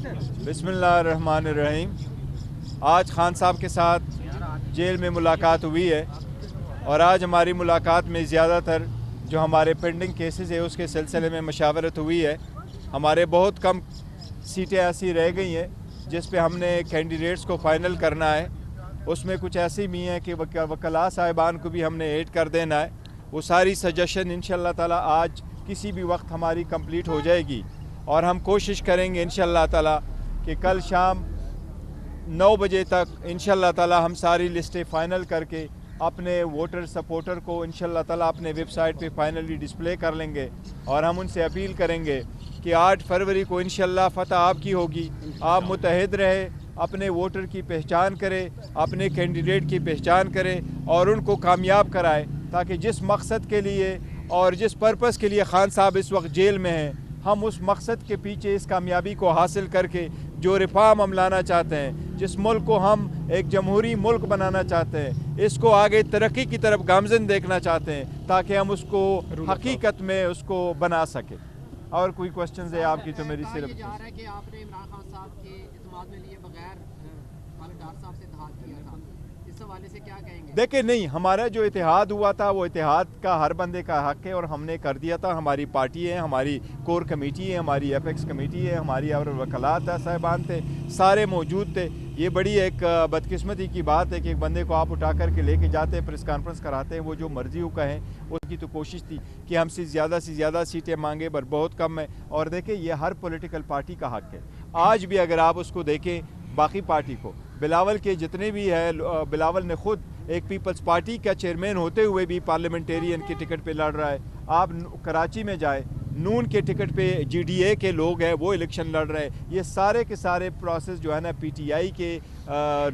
बिस्मिल्लाहिर्रहमानिर्रहीम। आज खान साहब के साथ जेल में मुलाकात हुई है और आज हमारी मुलाकात में ज़्यादातर जो हमारे पेंडिंग केसेस है उसके सिलसिले में मशावरत हुई है। हमारे बहुत कम सीटें ऐसी रह गई हैं जिस पे हमने कैंडिडेट्स को फ़ाइनल करना है। उसमें कुछ ऐसी भी हैं कि वकला साहिबान को भी हमने ऐड कर देना है। वो सारी सजेशन इंशाअल्लाह ताला आज किसी भी वक्त हमारी कंप्लीट हो जाएगी और हम कोशिश करेंगे इंशाअल्लाह ताला कि कल शाम 9 बजे तक इंशाअल्लाह ताला हम सारी लिस्टें फ़ाइनल करके अपने वोटर सपोर्टर को इंशाअल्लाह ताला अपने वेबसाइट पे फाइनली डिस्प्ले कर लेंगे और हम उनसे अपील करेंगे कि 8 फरवरी को इंशाअल्लाह फ़तह आपकी होगी। आप मुतहद रहे, अपने वोटर की पहचान करें, अपने कैंडिडेट की पहचान करें और उनको कामयाब कराएं ताकि जिस मकसद के लिए और जिस पर्पस के लिए खान साहब इस वक्त जेल में हैं, हम उस मकसद के पीछे इस कामयाबी को हासिल करके जो रिफॉर्म हम लाना चाहते हैं, जिस मुल्क को हम एक जमहूरी मुल्क बनाना चाहते हैं, इसको आगे तरक्की की तरफ गामज़न देखना चाहते हैं ताकि हम उसको हकीकत में उसको बना सकें। और कोई क्वेश्चन है आपकी तो मेरी सिर्फ ये जा रहा है कि आपने इमरान खान साहब के इत्मीनान में लिए बगैर खालिद डार साहब से इत्तेहाद किया था, इस हवाले से क्या कहेंगे? देखिए, नहीं, हमारा जो इत्तेहाद हुआ था वो इत्तेहाद का हर बंदे का हक है और हमने कर दिया था। हमारी पार्टी है, हमारी कोर कमेटी है, हमारी एपेक्स कमेटी है, हमारी और वकलात साहिबान थे, सारे मौजूद थे। ये बड़ी एक बदकिस्मती की बात है कि एक बंदे को आप उठा करके लेके जाते हैं, प्रेस कॉन्फ्रेंस कराते हैं, वो जो मर्जी हो कहें। उसकी तो कोशिश थी कि हमसे ज़्यादा सीटें मांगे पर बहुत कम है। और देखिए, ये हर पॉलिटिकल पार्टी का हक है। आज भी अगर आप उसको देखें बाकी पार्टी को, बिलावल के जितने भी है, बिलावल ने खुद एक पीपल्स पार्टी का चेयरमैन होते हुए भी पार्लियामेंटेरियन के टिकट पे लड़ रहा है। आप कराची में जाए, नून के टिकट पे GDA के लोग हैं, वो इलेक्शन लड़ रहे हैं। ये सारे के सारे प्रोसेस जो है ना PTI के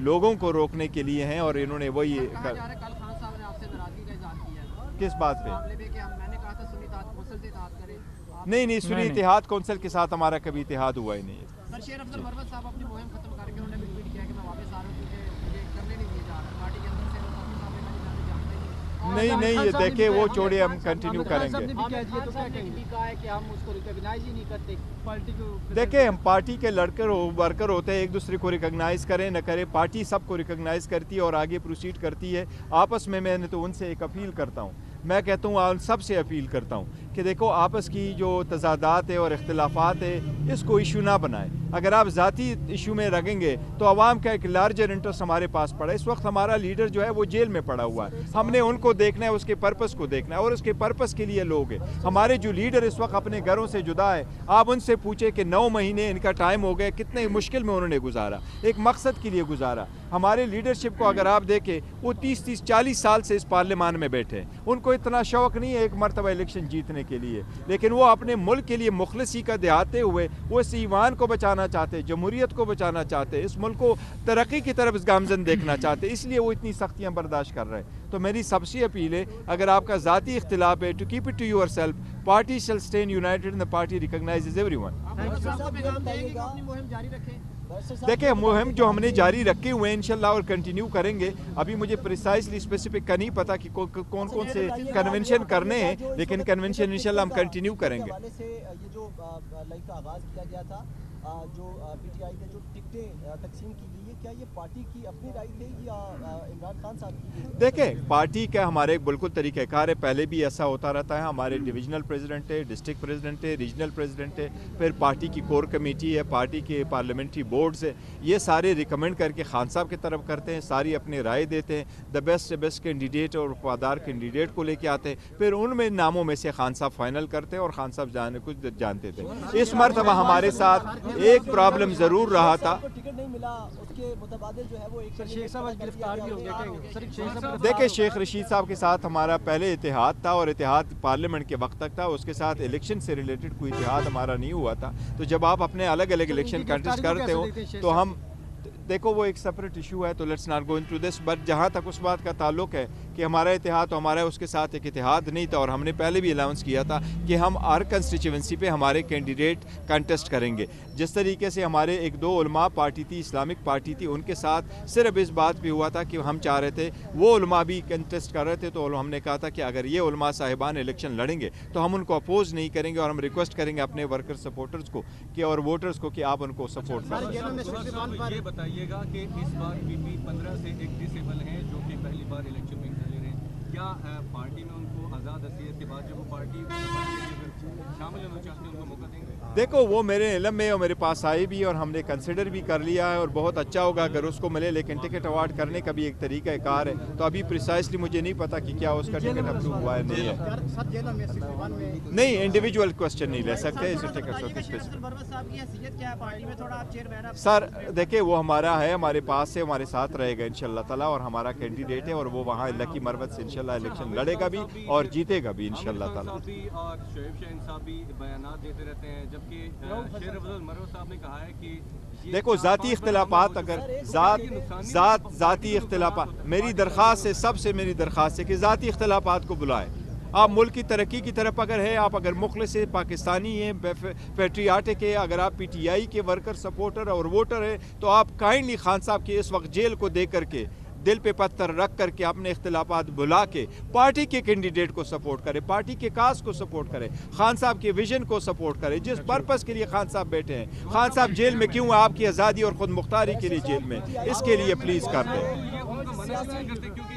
लोगों को रोकने के लिए हैं और इन्होंने वही कल खान साहब ने आपसे नाराजगी का इजहार किया है। किस बात पे? मैंने कहा था सुन्नी इत्तेहाद कौंसिल से इत्तेहाद करें। नहीं, सुन्नी इत्तेहाद कौंसिल के साथ हमारा कभी इत्तेहाद हुआ ही नहीं है। सर, शेर अफजल मरवत साहब अपनी मुहिम खत्म करके उन्होंने भी ट्वीट किया कि मैं वापस आ रहा हूं क्योंकि मुझे करने नहीं दिया जा रहा। पार्टी के अंदर से वो साहब ने जानते नहीं, ये देखे वो छोड़े, हम कंटिन्यू करेंगे। देखिए, हम पार्टी के वर्कर होते हैं, एक दूसरे को रिकॉग्नाइज करें न करें, पार्टी सबको रिकॉग्नाइज करती है और आगे प्रोसीड करती है। आपस में मैं तो उनसे एक अपील करता हूँ, मैं कहता हूँ सबसे अपील करता हूँ कि देखो, आपस की जो तजादात है और इख्तिलाफात है इसको इशू ना बनाएं। अगर आप ज़ाती इशू में रखेंगे तो आवाम का एक लार्जर इंटरेस्ट हमारे पास पड़ा है। इस वक्त हमारा लीडर जो है वो जेल में पड़ा हुआ है, हमने उनको देखना है, उसके पर्पस को देखना है और उसके पर्पस के लिए लोग हैं। हमारे जो लीडर इस वक्त अपने घरों से जुदा है, आप उनसे पूछे कि 9 महीने इनका टाइम हो गए, कितने मुश्किल में उन्होंने गुजारा, एक मकसद के लिए गुजारा। हमारे लीडरशिप को अगर आप देखें, वो 30-40 साल से इस पार्लियामान में बैठे हैं, उनको इतना शौक़ नहीं है एक मरतबा इलेक्शन जीतने के लिए, लेकिन वो अपने मुल्क के लिए मुखलिसी का दिहाते हुए वो इस ईमान को बचाना चाहते, जमहूरियत को बचाना चाहते, इस मुल्क को तरक्की की तरफ गामजन देखना चाहते, इसलिए वो इतनी सख्तियाँ बर्दाश्त कर रहे हैं। तो मेरी सबसे अपील है, अगर आपका ज़ाती इख्तिलाफ है, to keep it to yourself, party shall stand united and the party recognises everyone. देखिए, मुहिम जो हमने जारी रखे हुए हैं इंशाल्लाह और कंटिन्यू करेंगे। अभी मुझे प्रिसाइसली स्पेसिफिक का नहीं पता कि कौन कौन से कन्वेंशन करने हैं, लेकिन कन्वेंशन इंशाल्लाह हम कंटिन्यू करेंगे। ये जो लाइफ का आगाज़ किया गया था, जो PTI ने जो टिकटें तकसीम की गई है, क्या ये पार्टी की अपनी राय थी या इमरान खान साहब की? देखें, पार्टी का हमारे बिल्कुल तरीक़ाकार है, पहले भी ऐसा होता रहता है। हमारे डिविजनल प्रेसिडेंट है, डिस्ट्रिक्ट प्रेसिडेंट है, रीजनल प्रेसिडेंट है, फिर पार्टी की कोर कमेटी है, पार्टी के पार्लियामेंट्री बोर्ड्स है, ये सारे रिकमेंड करके खान साहब की तरफ करते हैं, सारी अपनी राय देते हैं, द बेस्ट से बेस्ट कैंडिडेट और वफादार कैंडिडेट को लेके आते हैं, फिर उनमें नामों में से खान साहब फाइनल करते हैं और खान साहब कुछ जानते थे। इस मरतबा हमारे साथ एक प्रॉब्लम ज़रूर रहा था। टिकट नहीं मिला, उसके मुतबादिल जो है वो एक शेख साहब गिरफ्तार भी हो गए। देखिए, शेख रशीद साहब के साथ हमारा पहले इत्तेहाद था और इत्तेहाद पार्लियामेंट के वक्त तक था, उसके साथ इलेक्शन से रिलेटेड कोई इत्तेहाद हमारा नहीं हुआ था। तो जब आप अपने अलग अलग इलेक्शन कंटेस्ट करते हो तो हम देखो, वो एक सेपरेट इशू है, तो let's not go into this. But जहाँ तक उस बात का ताल्लुक है کہ ہمارا اتحاد تو ہمارا اس کے ساتھ ایک اتحاد نہیں تھا، اور ہم نے پہلے بھی اناؤنس کیا تھا کہ ہم ہر کنسٹیچوئنسی پہ ہمارے کینڈیڈیٹ کنٹیسٹ کریں گے. جس طریقے سے ہمارے ایک دو علماء پارٹی تھی، اسلامک پارٹی تھی، ان کے ساتھ صرف اس بات پہ ہوا تھا کہ ہم چاہ رہے تھے وہ علماء بھی کنٹیسٹ کر رہے تھے، تو ہم نے کہا تھا کہ اگر یہ علماء صاحبان الیکشن لڑیں گے تو ہم ان کو اپوز نہیں کریں گے، اور ہم ریکویسٹ کریں گے اپنے ورکر سپورٹرز کو کہ اور ووٹرز کو کہ آپ ان کو سپورٹ کریں. یہ بتائیے گا کہ اس بار پی پی 15 سے ایک ڈسیبل ہیں جو کہ پہلی بار الیکشن میں حصہ لے رہے ہیں، کیا پارٹی میں ان کو آزاد حیثیت کے بعد جب وہ پارٹی شامل ہونا چاہتے ہیں ان کو موقع دیں گے؟ دیکھو وہ میرے علم میں اور میرے پاس آئی بھی، اور ہم نے کنسیڈر بھی کر لیا ہے، اور بہت اچھا ہوگا اگر اس کو ملے، لیکن ٹکٹ اوارڈ کرنے کا بھی ایک طریقہ کار ہے، تو ابھی پریسائسلی مجھے نہیں پتا کہ کیا اس کا ٹکٹ اپروو ہوا ہے نہیں ہے. نہیں انڈیویجول کوسچن نہیں لے سکتے اس ٹکٹ. سر دیکھیں وہ ہمارا ہے، ہمارے پاس سے ہمارے ساتھ رہے گا انشاءاللہ تعالیٰ، اور ہمارا کینڈیڈیٹ ہے، اور وہ وہاں اللہ کی مرمت سے انشاءاللہ الیکشن لڑے گا بھی اور جیتے گا بھی انشاءاللہ تعالیٰ. اور شعیب شاہین صاحب بھی بیانات دیتے رہتے ہیں، جبکہ شیر افضل مرو صاحب نے کہا ہے کہ دیکھو ذاتی اختلافات، اگر ذاتی اختلافات، میری درخواست ہے، سب سے میری درخواست ہے کہ ذاتی اختلافات کو بلائیں. آپ ملک کی ترقی کی طرف اگر ہے، آپ اگر مخلص پاکستانی ہیں، پیٹریاٹک ہے، اگر آپ پی ٹی آئی کے ورکر سپورٹر اور ووٹر ہے، تو آپ کائنڈلی خان صاحب کے اس وقت جیل کو دیکھ کر کے، دل پہ پتھر رکھ کر کے، اپنے اختلافات بلا کے پارٹی کے کینڈیڈیٹ کو سپورٹ کرے، پارٹی کے کاز کو سپورٹ کرے، خان صاحب کے ویژن کو سپورٹ کرے، جس پرپس کے لیے خان صاحب بیٹھے ہیں. خان صاحب جیل میں کیوں ہیں؟ آپ کی آزادی اور خود مختاری کے لیے جیل میں، اس کے لیے پلیز کر دیں.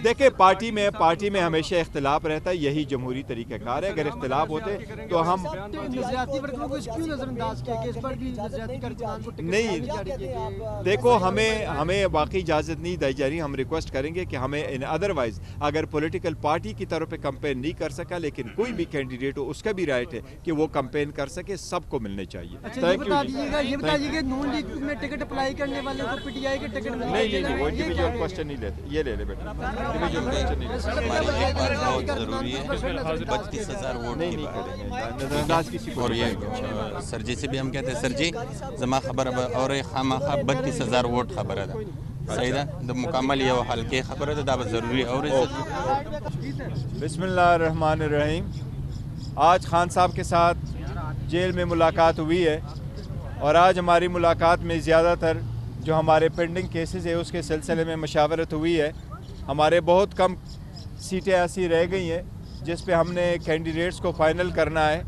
دیکھیں پارٹی میں ہمیشہ اختلاف رہتا ہے، یہی جمہوری طریقہ کار ہے. اگر اختلاف ہوتے تو ہم نہیں، دیکھو ہمیں باقی اجازت نہیں دی جا رہی. ہم ریکویسٹ کریں گے کہ ہمیں ادروائز اگر پولیٹیکل پارٹی کی طرف پہ کمپین نہیں کر سکا، لیکن کوئی بھی کینڈیڈیٹ ہو اس کا بھی رائٹ ہے کہ وہ کمپین کر سکے، سب کو ملنے چاہیے. یہ بتائیے کہ نون لیگ میں ٹکٹ اپلائی کرنے والے کو پی ٹی آئی کے ٹکٹ نہیں وہ انڈیویجول کوسچن نہیں لیتے. یہ لے لے بیٹا، انڈیویجول کوسچن نہیں لیتے. بہت ضروری ہے 32,000 ووٹ کی بات. اور یہ سر جی سے بھی ہم کہتے ہیں سر جی زما خبر اور خامخا 32,000 ووٹ خبر ہے صحیح ده د مکمل یو حلقه خبره ده دا به ضروری اور بسم اللہ الرحمن الرحیم. آج خان صاحب کے ساتھ جیل میں ملاقات ہوئی ہے، اور آج ہماری ملاقات میں زیادہ تر جو ہمارے پینڈنگ کیسز ہیں اس کے سلسلے میں مشاورت ہوئی ہے. ہمارے بہت کم سیٹیں ایسی رہ گئی ہیں جس پہ ہم نے کینڈیڈیٹس کو فائنل کرنا ہے.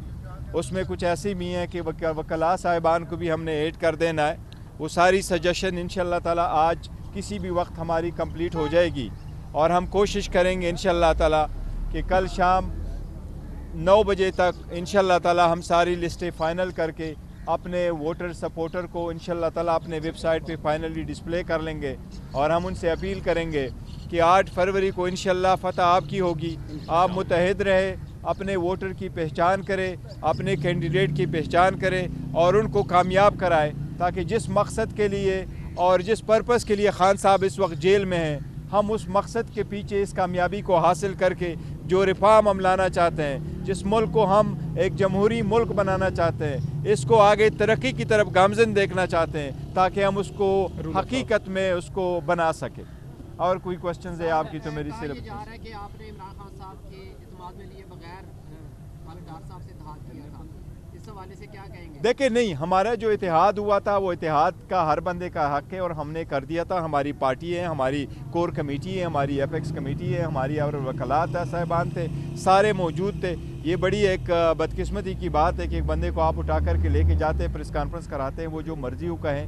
اس میں کچھ ایسی بھی ہیں کہ وکلاء صاحبان کو بھی ہم نے ایڈ کر دینا ہے. وہ ساری سجیشن انشاءاللہ تعالیٰ آج کسی بھی وقت ہماری کمپلیٹ ہو جائے گی، اور ہم کوشش کریں گے انشاءاللہ تعالیٰ کہ کل شام 9 بجے تک انشاءاللہ تعالیٰ ہم ساری لسٹیں فائنل کر کے اپنے ووٹر سپورٹر کو انشاءاللہ تعالیٰ اپنے ویب سائٹ پہ فائنلی ڈسپلے کر لیں گے. اور ہم ان سے اپیل کریں گے کہ 8 فروری کو انشاءاللہ فتح آپ کی ہوگی. آپ متحد رہے، اپنے ووٹر کی پہچان کرے، اپنے کینڈیڈیٹ کی پہچان کرے، اور ان کو کامیاب کرائے، تاکہ جس مقصد کے لیے اور جس پرپس کے لیے خان صاحب اس وقت جیل میں ہیں، ہم اس مقصد کے پیچھے اس کامیابی کو حاصل کر کے جو ریفارم ہم لانا چاہتے ہیں، جس ملک کو ہم ایک جمہوری ملک بنانا چاہتے ہیں، اس کو آگے ترقی کی طرف گامزن دیکھنا چاہتے ہیں، تاکہ ہم اس کو حقیقت میں اس کو بنا سکیں. اور کوئی کوشچنز ہے آپ کی تو میری صرف جا رہا ہے کہ آپ نے عمران خان صاحب کے اعتماد میں لیے بغیر خالد ڈار صاحب سے اتحاد کیا تھا، اس حوالے سے کیا کہیں گے؟ دیکھیں نہیں، ہمارا جو اتحاد ہوا تھا وہ اتحاد کا ہر بندے کا حق ہے، اور ہم نے کر دیا تھا. ہماری پارٹی ہے، ہماری کور کمیٹی ہے، ہماری ایف ایکس کمیٹی ہے، ہماری اور وکلاء صاحبان تھے، سارے موجود تھے. یہ بڑی ایک بدقسمتی کی بات ہے کہ ایک بندے کو آپ اٹھا کر کے لے کے جاتے ہیں، پریس کانفرنس کراتے ہیں، وہ جو مرضی ہو کہیں.